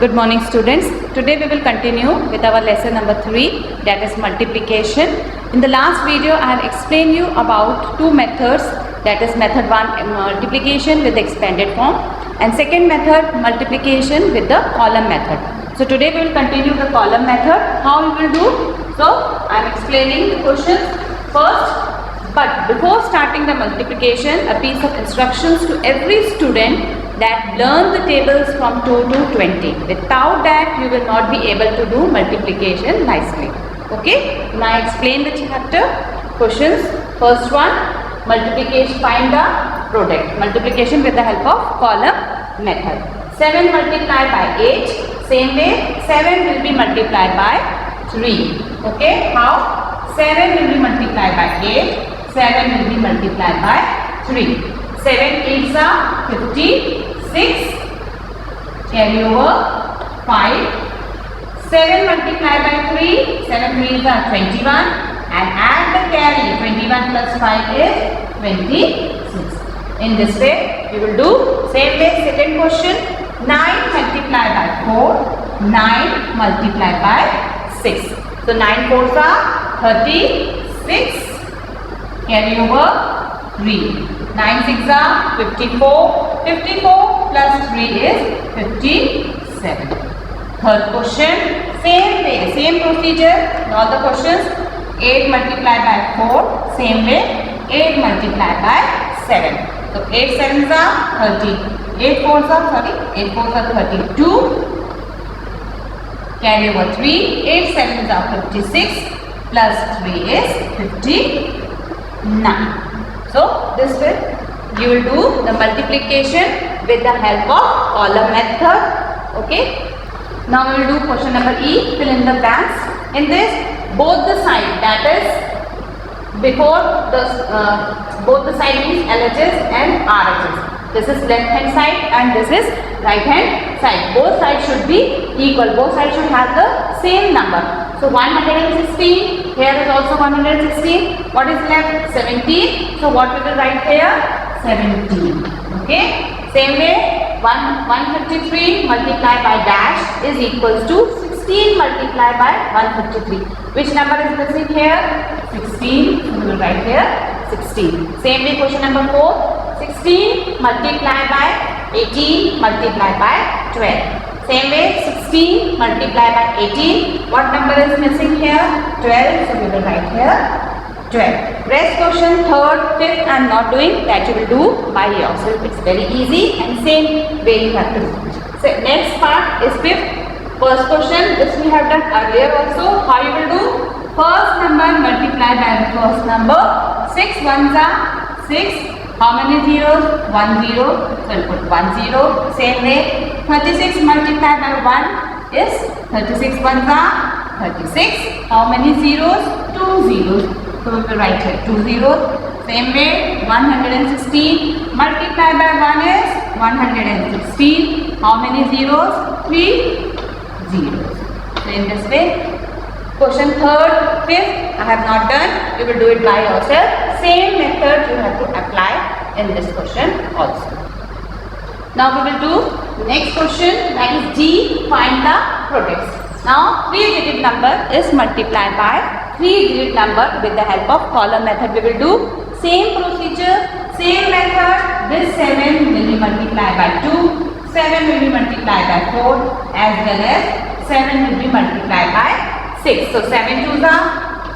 Good morning students. Today we will continue with our lesson number 3, that is multiplication. In the last video I have explained you about two methods, that is method 1 multiplication with the expanded form and second method multiplication with the column method. So today we will continue the column method. How we will do? So I am explaining the questions first. But before starting the multiplication, a piece of instructions to every student that learn the tables from 2 to 20. Without that, you will not be able to do multiplication nicely. Okay? Now I explain the chapter. Questions. First one, multiplication, find the product. Multiplication with the help of column method. 7 multiplied by 8. Same way, 7 will be multiplied by 3. Okay? How? 7 will be multiplied by 8. 7 will be multiplied by 3. 7 8s are 56. Carry over 5. 7 multiplied by 3. 7 3s are 21. And add the carry. 21 plus 5 is 26. In this way, we will do same way. Second question. 9 multiplied by 4. 9 multiplied by 6. So 9 4s are 36. Carry over 3. 9 6 are 54. 54 plus 3 is 57. Third question. Same way, same procedure. All the questions. 8 multiplied by 4. Same way. 8 multiplied by 7. So 8 7s are 30. 8 4s are 32. Carry over 3. 8 7s are 56. Plus 3 is 59. So this way you will do the multiplication with the help of column method. Okay. Now we will do question number E. Fill in the blanks. In this, both the side, that is before the both the side means LHS and RHS. This is left hand side and this is right hand side. Both sides should be equal. Both sides should have the same number. So 116. Here is also 116. What is left? 17. So what we will write here? 17. Okay. Same way, 153 multiplied by dash is equals to 16 multiplied by 153. Which number is missing here? 16. So we will write here 16. Same way, question number 4. 16 multiplied by 18 multiplied by 12. Same way, 16 multiplied by 18. What number is missing here? 12. So we will write here 12. Rest question 3rd, 5th I am not doing. That you will do by yourself. It's very easy and same way you have to do. So next part is 5th. First question, this we have done earlier also. How you will do? First number multiplied by the first number. 6 ones are 6. How many zeros? 1 0. So we'll put 1 0. Same way. 36 multiplied by 1 is 36 ones are 36. How many zeros? 2 zeros. So we will write here 2 zeros. Same way. 116 multiplied by 1 is 116. How many zeros? 3 zeros. So in this way, question 3rd, 5th I have not done. You will do it by yourself. Same method you have to apply in this question also. Now we will do next question, that is D. Find the products. Now 3-digit number is multiplied by 3-digit number with the help of column method. We will do same procedure, same method. This 7 will be multiplied by 2. 7 will be multiplied by 4 as well as 7 will be multiplied by 6. So 7 2s are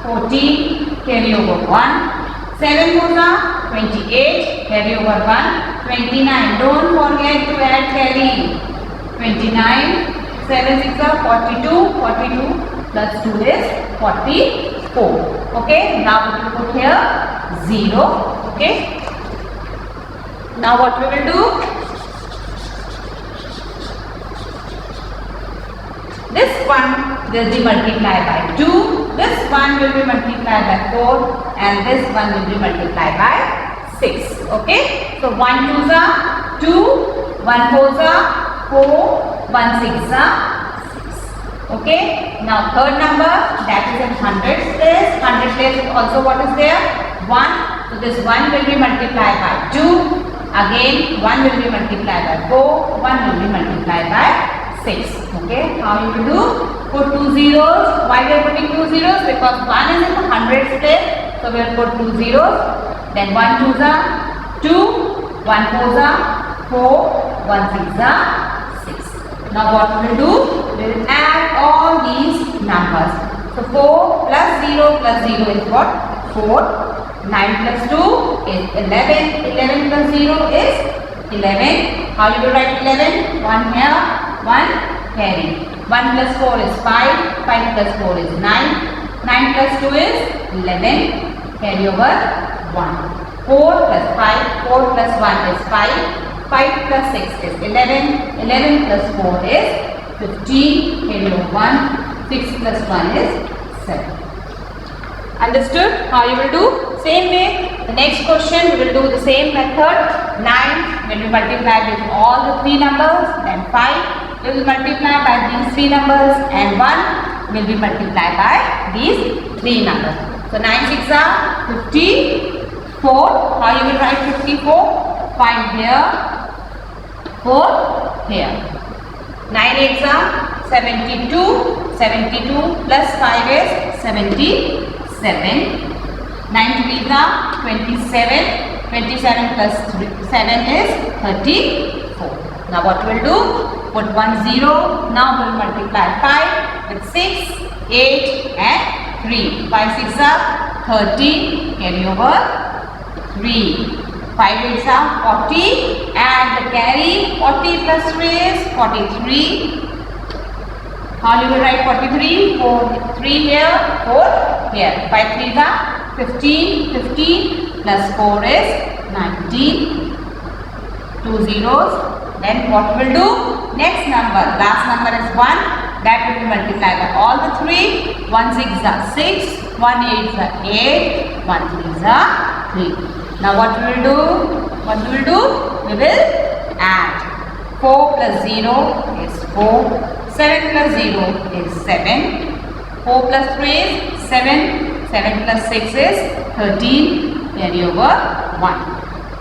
14. Carry over 1. 7 4s are 28. Carry over 1. 29. Don't forget to add carry. 29. 7 6 are 42. 42 plus 2 is 44. Okay. Now we will put here 0. Okay. Now what we will do? This one will be multiplied by 2. This one will be multiplied by 4. And this one will be multiplied by 6. Okay. So 1 2s are 2. 1 4s are 4. 1 6s are 6. Okay. Now third number, that is in hundreds place. 100 place also what is there? 1. So this 1 will be multiplied by 2. Again 1 will be multiplied by 4. 1 will be multiplied by 6. Okay, how you will do? Put 2 zeros. Why we are putting 2 zeros? Because 1 is in the hundreds place. So we will put 2 zeros. Then 1 2s are 2, 1 4s are 4, 1 6s are 6. Now what we will do? We will add all these numbers. So 4 plus 0 is what? 4. 9 plus 2 is 11. 11 plus 0 is 11. How you will write 11? 1 here, 1 carry. 1 plus 4 is 5. 5 plus 4 is 9. 9 plus 2 is 11. Carry over 1. 4 plus 5. 4 plus 1 is 5. 5 plus 6 is 11. 11 plus 4 is 15. Carry over 1. 6 plus 1 is 7. Understood how you will do? Same way, the next question we will do the same method. 9 will be multiplied with all the 3 numbers, then 5 will be multiplied by these 3 numbers, and 1 will be multiplied by these 3 numbers. So 9 6 are 54. How you will write 54? 5 here, 4 here. 9 8s are 72. 72 plus 5 is 77. 9 3s are 27. 27 plus 7 is 34. Now what we will do? Put 1 0. Now we will multiply 5 with 6, 8 and 3. 5 6 are 30. Carry over 3. 5 8s are 40. And the carry 40 plus 3 is 43. How you will write 43? 4, 3 here, 4 here. 5 3s are 15. 15 plus 4 is 19. 2 zeros. Then what we will do? Next number, last number is 1. That will be multiplied by all the 3. 1 6 are 6. 1 8 are 8. 1 3 are 3. Now what we will do? What we will do? We will add. 4 plus 0 is 4. 7 plus 0 is 7. 4 plus 3 is 7. 7 plus 6 is 13. Carry over 1.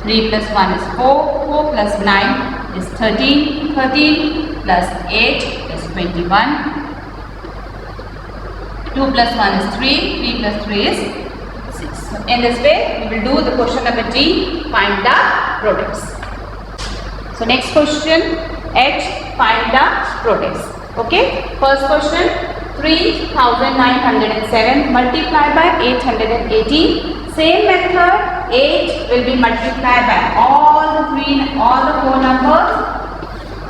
3 plus 1 is 4. 4 plus 9 is 13. 13 plus 8 is 21. 2 plus 1 is 3. 3 plus 3 is 6. So in this way, we will do the question number D. Find the products. So next question, H. Find the products. Okay, first question, 3,907 multiplied by 880. Same method, 8 will be multiplied by all the 4 numbers,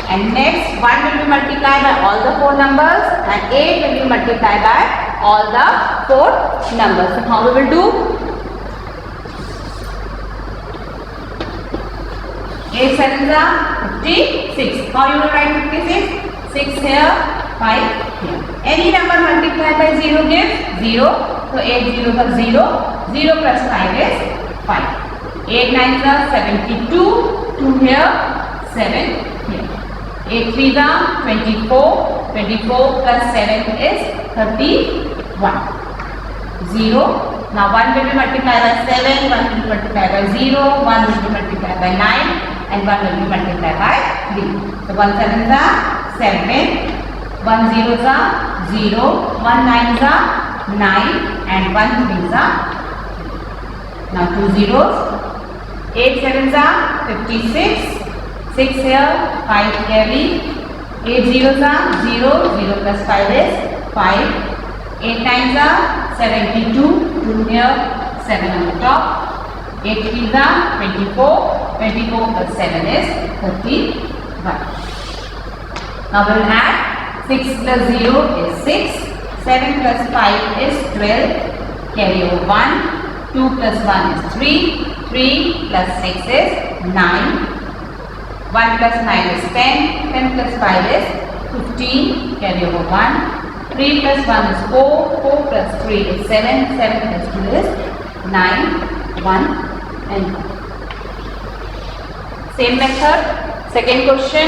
and next 1 will be multiplied by all the 4 numbers, and 8 will be multiplied by all the 4 numbers. So how we will do? 8 7s are 56. How you will write 56? 6 here, 5 here. Any number multiplied by 0 gives 0. So 8 zeros are 0. 0 plus 5 is 5. 8 9s are 72. 2 here, 7 here. 8 3s are 24. 24 plus 7 is 31. 0. Now 1 will be multiplied by 7. 1 will be multiplied by 0. 1 will be multiplied by 9. And 1 will be multiplied by 3. So 1 7s are 7. 1 zeros are 0. 1 9s are 9. And 1 3s are 3. Now 2 zeros. 8 7s are 56. 6 here, 5 carry. 8 zeros are 0. 0 plus 5 is 5. 8 9s are 72. 2 here, 7 on the top. 8 3s are 24. 24 plus 7 is 31. Now we will add. 6 plus 0 is 6. 7 plus 5 is 12. Carry over 1. 2 plus 1 is 3. 3 plus 6 is 9. 1 plus 9 is 10. 10 plus 5 is 15. Carry over 1. 3 plus 1 is 4. 4 plus 3 is 7. 7 plus 2 is 9. 1 and 1. Same method. Second question.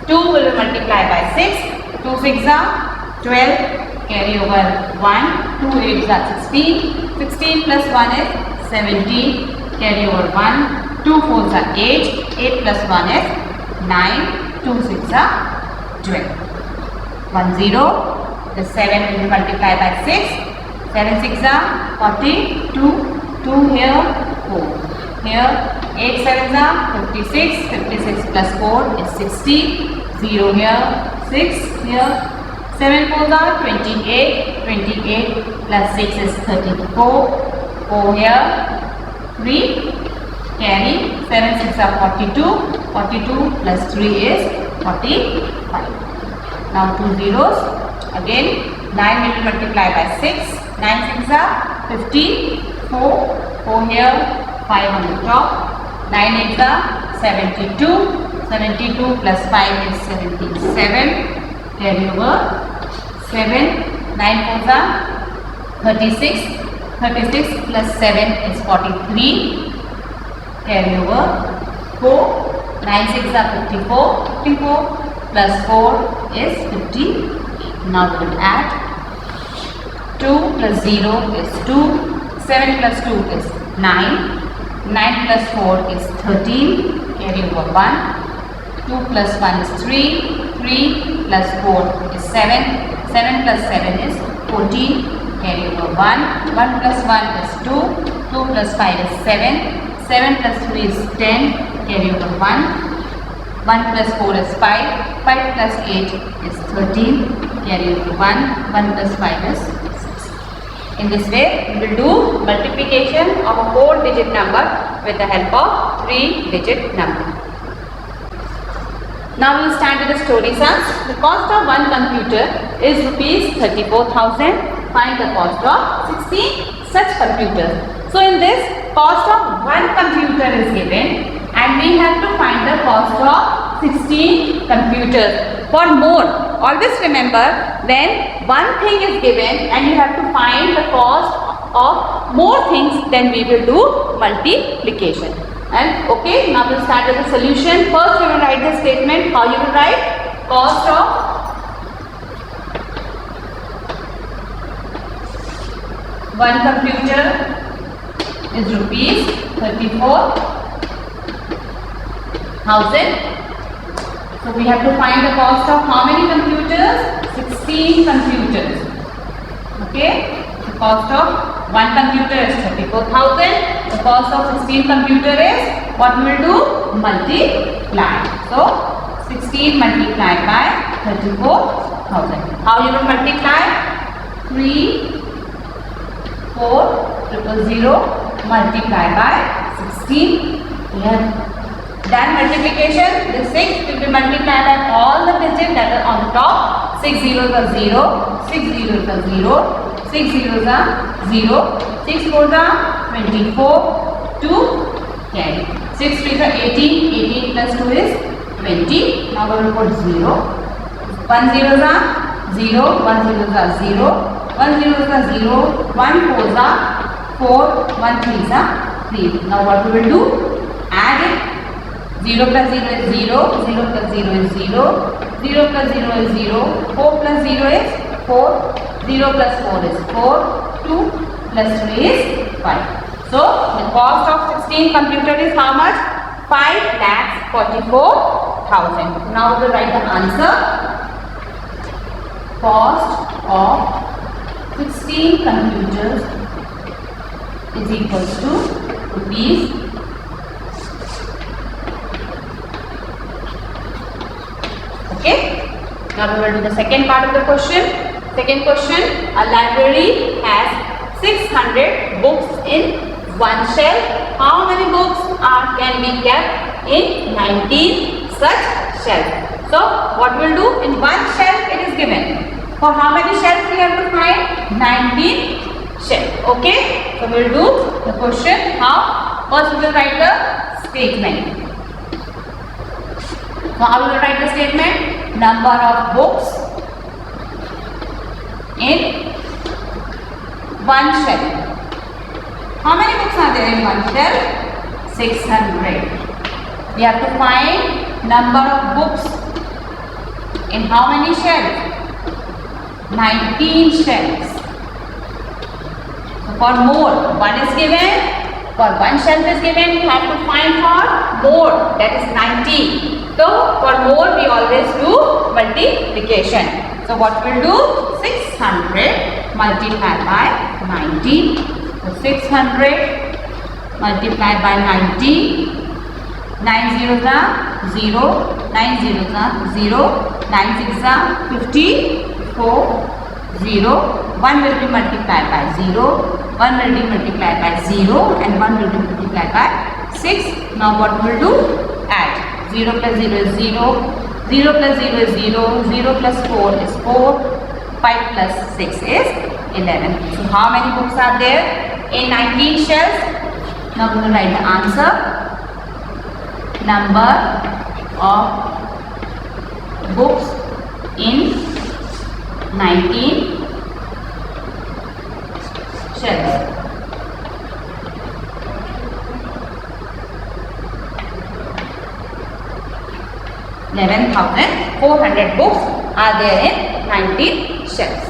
2 will be multiplied by 6. 2 6 are 12. Carry over 1. 2 8s are 16. 16 plus 1 is 17. Carry over 1. 2 4s are 8. 8 plus 1 is 9. 2 6 are 12. 1 0. The 7 will be multiplied by 6. 7 6 are 42. 2 here, 4. Here 8 7 are 56. 56 plus 4 is 60. 0 here, 6 here. 7 4 are 28. 28 plus 6 is 34. 4 here, 3. Carry 7 6 are 42. 42 plus 3 is 45. Now 2 zeros. Again 9 will be multiplied by 6. 9 6 are 15. 4. 4 here, 5 on the top. 9 8 are 72. 72 plus 5 is 77. Carry over 7. 9 4 are 36. 36 plus 7 is 43. Carry over 4. 9 6 are 54. 54 plus 4 is 50. Now we will add 2 plus 0 is 2. 7 plus 2 is 9. 9 plus 4 is 13. Carry over 1. 2 plus 1 is 3. 3 plus 4 is 7. 7 plus 7 is 14. Carry over 1. 1 plus 1 is 2. 2 plus 5 is 7. 7 plus 3 is 10. Carry over 1. 1 plus 4 is 5. 5 plus 8 is 13. Carry over 1. 1 plus 5 is 6. In this way, we will do multiplication of a 4-digit number with the help of 3-digit number. Now we will start with the story sums. The cost of one computer is rupees 34,000. Find the cost of 16 such computers. So in this, cost of one computer is given and we have to find the cost of 16 computers. For more, always remember, when one thing is given and you have to find the cost of more things, then we will do multiplication. And okay, now we will start with the solution. First we will write the statement. How you will write? Cost of one computer is rupees 34,000. So we have to find the cost of how many computers? 16 computers. Okay. The cost of one computer is 34,000. The cost of 16 computer is, what we will do? Multiply. So 16 multiplied by 34,000. How you will multiply? 3 4 000 multiplied by 16. We have done multiplication. The 6 will be multiplied by all the digits that are on the top. 6 zeros are 0, 6 zeros are 0, 6 zeros are 0, 6 fours are 24, 2 carry. 6 3s are 18, 18 plus 2 is 20. Now we will put 0. 1 zeros are 0, 1 zeros are 0, 1 zeros are 0, 1 fours are 4, 1 threes are 3. Now what we will do? Add it. 0 plus 0 is 0, 0 plus 0 is 0, 0 plus 0 is 0, 4 plus 0 is 4, 0 plus 4 is 4, 2 plus 3 is 5. So, the cost of 16 computer is how much? 5,44,000. Now we will write the answer. Cost of 16 computers is equals to rupees 5,44,000. Okay. Now we will do the second part of the question. Second question, a library has 600 books in one shelf. How many books can be kept in 19 such shelves? So what we will do, in one shelf it is given. For how many shelves we have to find? 19 shelves. Okay. So we will do the question. How? First we will write the statement. So how we will write the statement? Number of books in one shelf. How many books are there in one shelf? 600. We have to find number of books in how many shelves? 19 shelves. So for more, one is given. For one shelf is given, we have to find for more, that is 90. So for more, we always do multiplication. So what we'll do? 600 multiplied by 90. So 600 multiplied by 90. 9 zeros are 0. 9 zeros are 0. 9 sixes are 54. 0. 1 will be multiplied by 0. 1 will be multiplied by 0 and 1 will be multiplied by 6. Now what we'll do? Add. 0 plus 0 is 0. 0 plus 0 is 0. 0 plus 4 is 4. 5 plus 6 is 11. So how many books are there in 19 shelves? Now we will write the answer. Number of books in 19 shelves. 11,400 books are there in 19 shelves.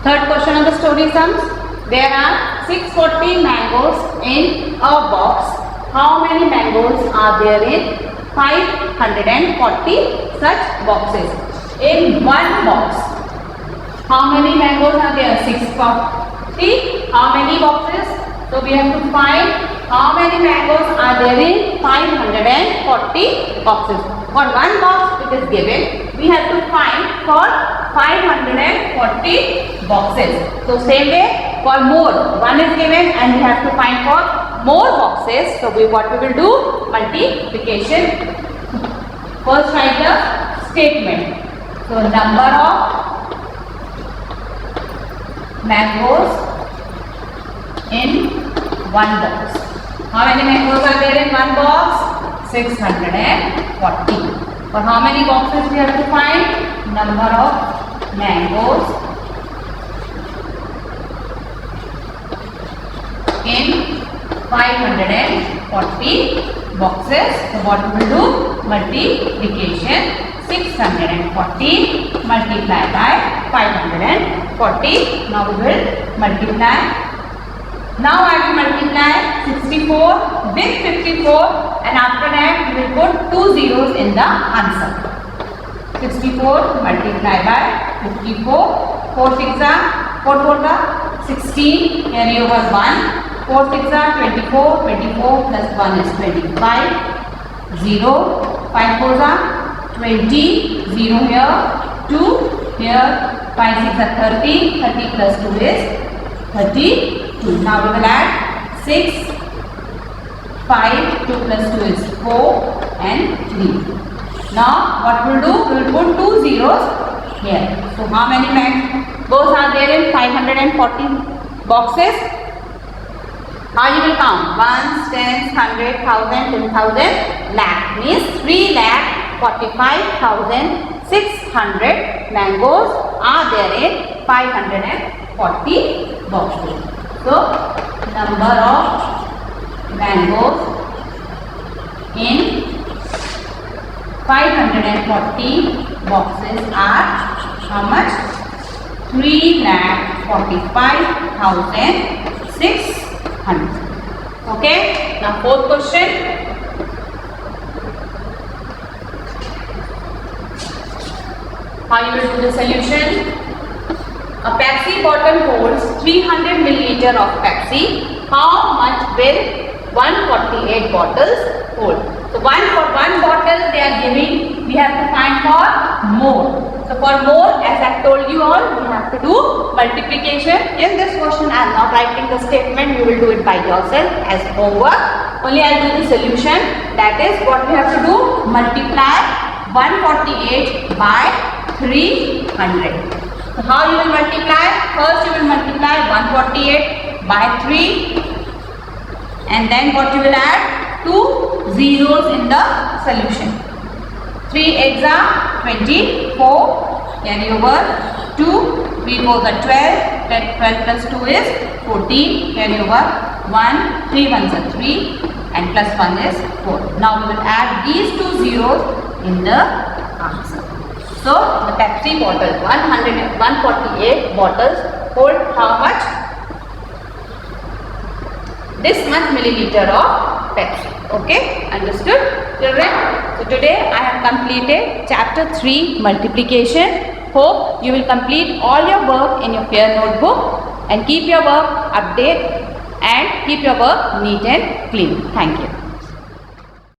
Third question of the story sums. There are 640 mangoes in a box. How many mangoes are there in 540 such boxes? In one box, how many mangoes are there? 640. How many boxes? So we have to find how many mangoes are there in 540 boxes. For one box it is given. We have to find for 540 boxes. So same way for more, one is given and we have to find for more boxes. So what we will do? Multiplication. First write the statement. So number of mangoes in one box. How many mangoes are there in one box? 640. For how many boxes we have to find? Number of mangoes in 540 boxes. So what we will do? Multiplication. 640 multiplied by 540. Now we will multiply. Now I will multiply 64 with 54 and after that we will put 2 zeros in the answer. 64 multiplied by 54. 4 6 are 4 4 are 16. Carry over 1. 4 6 are 24. 24 plus 1 is 25. 0. 5 4 are 20. 0 here. 2 here. 5 6 are 30. 30 plus 2 is 32. Now we will add 6, 5, 2 plus 2 is 4 and 3. Now what we will do? We will put 2 zeros here. So how many mangoes are there in 540 boxes? How you will count? Ones, tens, 100, 1000, 10,000, lakh. Means 3,45,600 mangoes are there in 540 boxes. So, number of mangoes in 540 boxes are how much? 3,45,600. Okay. Now, fourth question. How you will do the solution? A Pepsi bottle holds 300 milliliter of Pepsi. How much will 148 bottles hold? So for one bottle they are giving, we have to find for more. So for more, as I told you all, we have to do multiplication. In this question I am not writing the statement, you will do it by yourself as homework. Only I will do the solution. That is what we have to do, multiply 148 by 300. So how you will multiply? First you will multiply 148 by 3 and then what you will add? 2 zeros in the solution. 3 eggs are 24, carry over 2, 3 4s are 12, 12 plus 2 is 14, carry over 1, 3 1s are 3 and plus 1 is 4. Now we will add these 2 zeros in the answer. So, the Pepsi bottle, 148 bottles hold how much? This much milliliter of Pepsi. Okay, understood? Children, so today I have completed chapter 3 multiplication. Hope you will complete all your work in your fair notebook and keep your work update and keep your work neat and clean. Thank you.